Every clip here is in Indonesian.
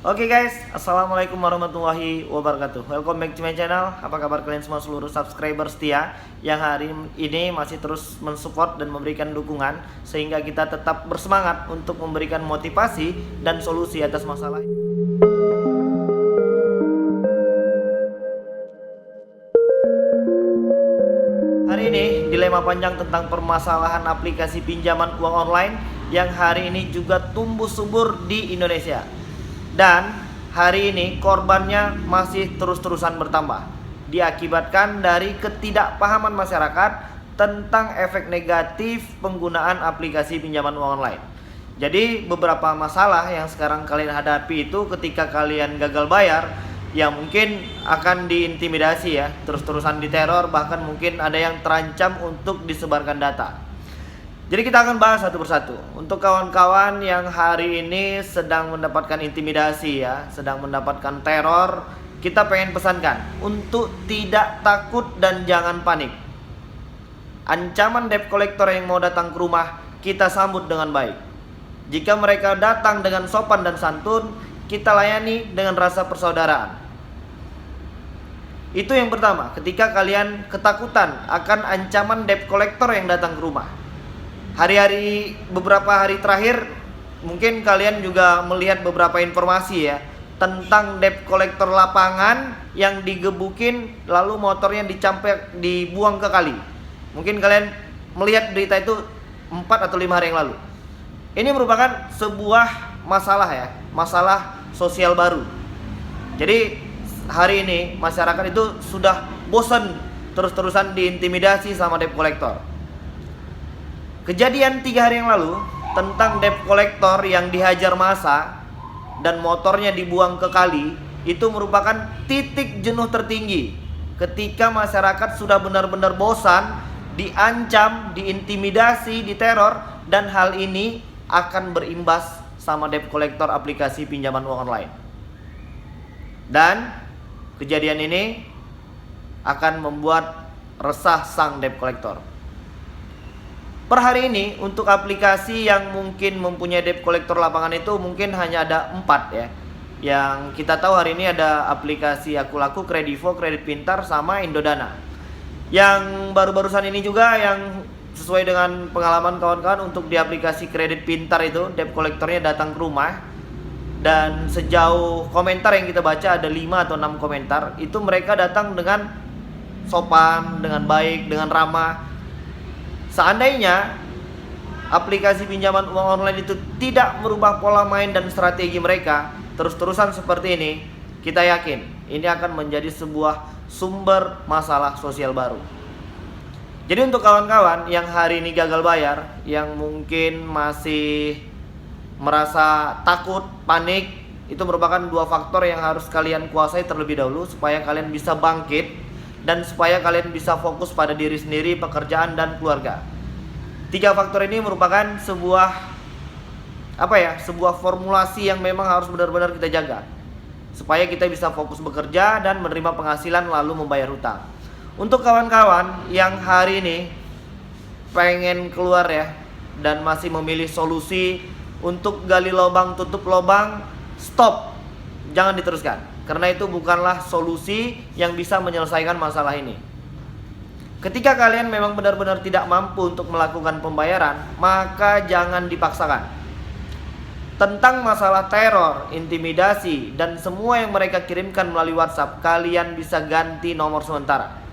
Oke guys, assalamualaikum warahmatullahi wabarakatuh. Welcome back to my channel. Apa kabar kalian semua seluruh subscriber setia yang hari ini masih terus mensupport dan memberikan dukungan sehingga kita tetap bersemangat untuk memberikan motivasi dan solusi atas masalah. Hari ini dilema panjang tentang permasalahan aplikasi pinjaman uang online yang hari ini juga tumbuh subur di Indonesia. Dan hari ini korbannya masih terus-terusan bertambah, diakibatkan dari ketidakpahaman masyarakat tentang efek negatif penggunaan aplikasi pinjaman uang online. Jadi beberapa masalah yang sekarang kalian hadapi itu ketika kalian gagal bayar, ya mungkin akan diintimidasi ya, terus-terusan diteror, bahkan mungkin ada yang terancam untuk disebarkan data. Jadi kita akan bahas satu persatu. Untuk kawan-kawan yang hari ini sedang mendapatkan intimidasi ya, sedang mendapatkan teror, kita pengen pesankan untuk tidak takut dan jangan panik. Ancaman debt collector yang mau datang ke rumah, kita sambut dengan baik. Jika mereka datang dengan sopan dan santun, kita layani dengan rasa persaudaraan. Itu yang pertama, ketika kalian ketakutan akan ancaman debt collector yang datang ke rumah. Beberapa hari terakhir mungkin kalian juga melihat beberapa informasi ya tentang debt collector lapangan yang digebukin lalu motornya dibuang ke kali. Mungkin kalian melihat berita itu 4 atau 5 hari yang lalu. Ini merupakan sebuah masalah ya, masalah sosial baru. Jadi hari ini masyarakat itu sudah bosan terus-terusan diintimidasi sama debt collector. Kejadian 3 hari yang lalu tentang debt collector yang dihajar massa dan motornya dibuang ke kali, itu merupakan titik jenuh tertinggi ketika masyarakat sudah benar-benar bosan, diancam, diintimidasi, diteror, dan hal ini akan berimbas sama debt collector aplikasi pinjaman uang online. Dan kejadian ini akan membuat resah sang debt collector. Per hari ini untuk aplikasi yang mungkin mempunyai debt collector lapangan itu mungkin hanya ada 4 ya. Yang kita tahu hari ini ada aplikasi Akulaku, Kredivo, Kredit Pintar, sama Indodana. Yang baru-barusan ini juga yang sesuai dengan pengalaman kawan-kawan, untuk di aplikasi Kredit Pintar itu debt collectornya datang ke rumah. Dan sejauh komentar yang kita baca ada 5 atau 6 komentar, itu mereka datang dengan sopan, dengan baik, dengan ramah. Seandainya aplikasi pinjaman uang online itu tidak merubah pola main dan strategi mereka terus-terusan seperti ini, kita yakin ini akan menjadi sebuah sumber masalah sosial baru. Jadi untuk kawan-kawan yang hari ini gagal bayar, yang mungkin masih merasa takut, panik, itu merupakan 2 faktor yang harus kalian kuasai terlebih dahulu supaya kalian bisa bangkit dan supaya kalian bisa fokus pada diri sendiri, pekerjaan, dan keluarga. 3 faktor ini merupakan sebuah formulasi yang memang harus benar-benar kita jaga supaya kita bisa fokus bekerja dan menerima penghasilan lalu membayar hutang. Untuk kawan-kawan yang hari ini pengen keluar ya dan masih memilih solusi untuk gali lubang tutup lubang, stop, jangan diteruskan, karena itu bukanlah solusi yang bisa menyelesaikan masalah ini. Ketika kalian memang benar-benar tidak mampu untuk melakukan pembayaran, maka jangan dipaksakan. Tentang masalah teror, intimidasi, dan semua yang mereka kirimkan melalui WhatsApp, kalian bisa ganti nomor sementara.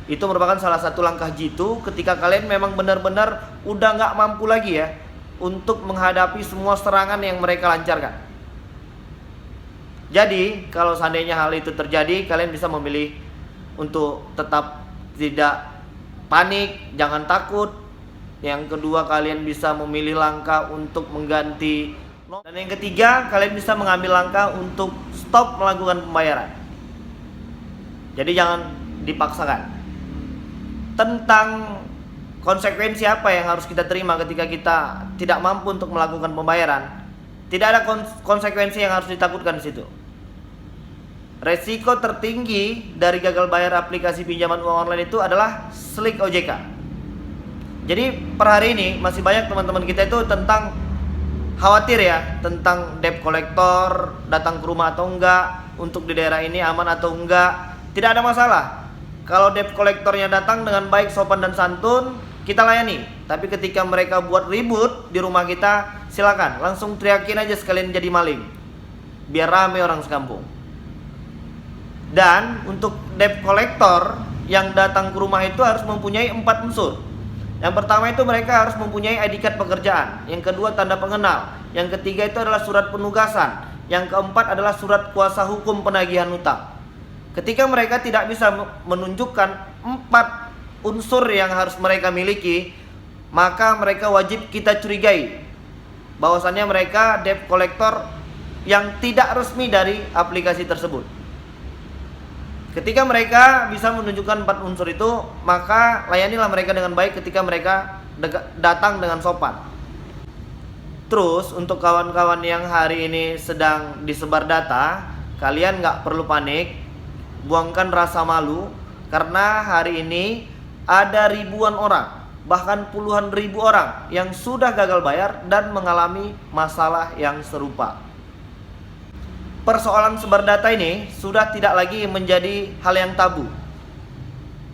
Itu merupakan salah satu langkah jitu ketika kalian memang benar-benar udah gak mampu lagi ya untuk menghadapi semua serangan yang mereka lancarkan. Jadi kalau seandainya hal itu terjadi, kalian bisa memilih untuk tetap tidak panik, jangan takut. Yang kedua, kalian bisa memilih langkah untuk mengganti. Dan yang ketiga, kalian bisa mengambil langkah untuk stop melakukan pembayaran. Jadi jangan dipaksakan. Tentang konsekuensi apa yang harus kita terima ketika kita tidak mampu untuk melakukan pembayaran, tidak ada konsekuensi yang harus ditakutkan di situ. Resiko tertinggi dari gagal bayar aplikasi pinjaman uang online itu adalah slik OJK. Jadi per hari ini masih banyak teman-teman kita itu tentang khawatir ya tentang debt collector datang ke rumah atau enggak, untuk di daerah ini aman atau enggak, tidak ada masalah. Kalau debt collectornya datang dengan baik, sopan dan santun, kita layani. Tapi ketika mereka buat ribut di rumah kita, silakan langsung teriakin aja sekalian jadi maling, biar rame orang sekampung. Dan untuk debt collector yang datang ke rumah itu harus mempunyai 4 unsur. Yang pertama itu mereka harus mempunyai ID card pekerjaan. Yang kedua tanda pengenal. Yang ketiga itu adalah surat penugasan. Yang keempat adalah surat kuasa hukum penagihan hutang. Ketika mereka tidak bisa menunjukkan 4 unsur yang harus mereka miliki, maka mereka wajib kita curigai bahwasannya mereka debt collector yang tidak resmi dari aplikasi tersebut. Ketika mereka bisa menunjukkan 4 unsur itu, maka layanilah mereka dengan baik ketika mereka datang dengan sopan. Terus untuk kawan-kawan yang hari ini sedang disebar data, kalian nggak perlu panik, buangkan rasa malu, karena hari ini ada ribuan orang, bahkan puluhan ribu orang yang sudah gagal bayar dan mengalami masalah yang serupa. Persoalan sebar data ini sudah tidak lagi menjadi hal yang tabu.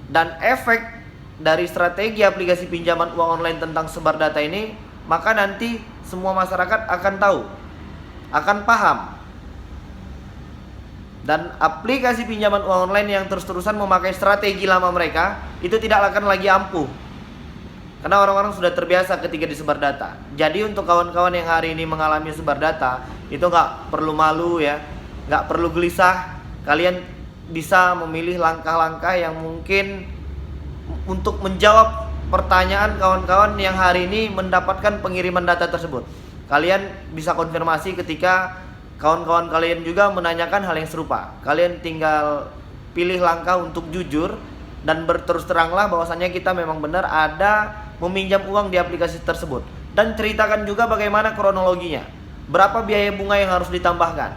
Dan efek dari strategi aplikasi pinjaman uang online tentang sebar data ini, maka nanti semua masyarakat akan tahu, akan paham. Dan aplikasi pinjaman uang online yang terus-terusan memakai strategi lama mereka, itu tidak akan lagi ampuh. Karena orang-orang sudah terbiasa ketika disebar data. Jadi untuk kawan-kawan yang hari ini mengalami sebar data, itu nggak perlu malu ya, nggak perlu gelisah. Kalian bisa memilih langkah-langkah yang mungkin untuk menjawab pertanyaan kawan-kawan yang hari ini mendapatkan pengiriman data tersebut. Kalian bisa konfirmasi ketika kawan-kawan kalian juga menanyakan hal yang serupa. Kalian tinggal pilih langkah untuk jujur dan berterus teranglah bahwasannya kita memang benar ada meminjam uang di aplikasi tersebut, dan ceritakan juga bagaimana kronologinya, berapa biaya bunga yang harus ditambahkan,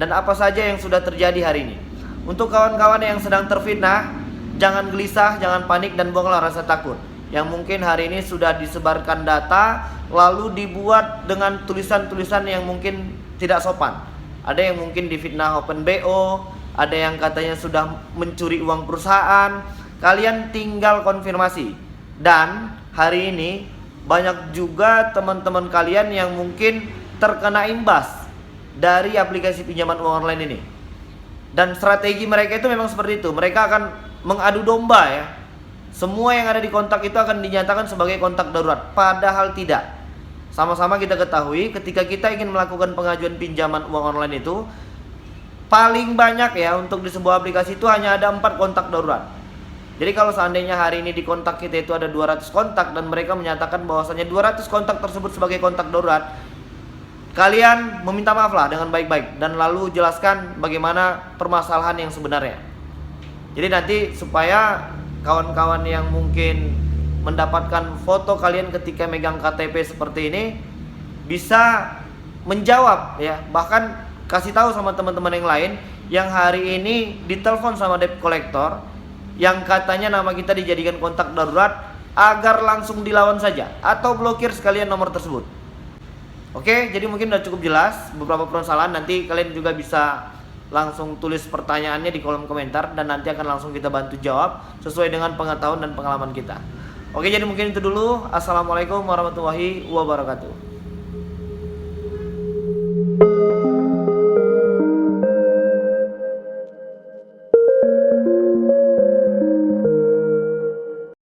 dan apa saja yang sudah terjadi hari ini. Untuk kawan-kawan yang sedang terfitnah, jangan gelisah, jangan panik, dan buanglah rasa takut yang mungkin hari ini sudah disebarkan data lalu dibuat dengan tulisan-tulisan yang mungkin tidak sopan. Ada yang mungkin difitnah open BO, ada yang katanya sudah mencuri uang perusahaan. Kalian tinggal konfirmasi. Dan hari ini banyak juga teman-teman kalian yang mungkin terkena imbas dari aplikasi pinjaman uang online ini. Dan strategi mereka itu memang seperti itu. Mereka akan mengadu domba ya. Semua yang ada di kontak itu akan dinyatakan sebagai kontak darurat, padahal tidak. Sama-sama kita ketahui ketika kita ingin melakukan pengajuan pinjaman uang online itu, paling banyak ya untuk di sebuah aplikasi itu hanya ada 4 kontak darurat. Jadi kalau seandainya hari ini di kontak kita itu ada 200 kontak dan mereka menyatakan bahwasanya 200 kontak tersebut sebagai kontak darurat, kalian meminta maaf lah dengan baik-baik dan lalu jelaskan bagaimana permasalahan yang sebenarnya. Jadi nanti supaya kawan-kawan yang mungkin mendapatkan foto kalian ketika megang KTP seperti ini bisa menjawab ya, bahkan kasih tahu sama teman-teman yang lain yang hari ini ditelepon sama debt collector yang katanya nama kita dijadikan kontak darurat, agar langsung dilawan saja atau blokir sekalian nomor tersebut. Oke, jadi mungkin udah cukup jelas beberapa permasalahan. Nanti kalian juga bisa langsung tulis pertanyaannya di kolom komentar dan nanti akan langsung kita bantu jawab sesuai dengan pengetahuan dan pengalaman kita. Oke, jadi mungkin itu dulu. Assalamualaikum warahmatullahi wabarakatuh.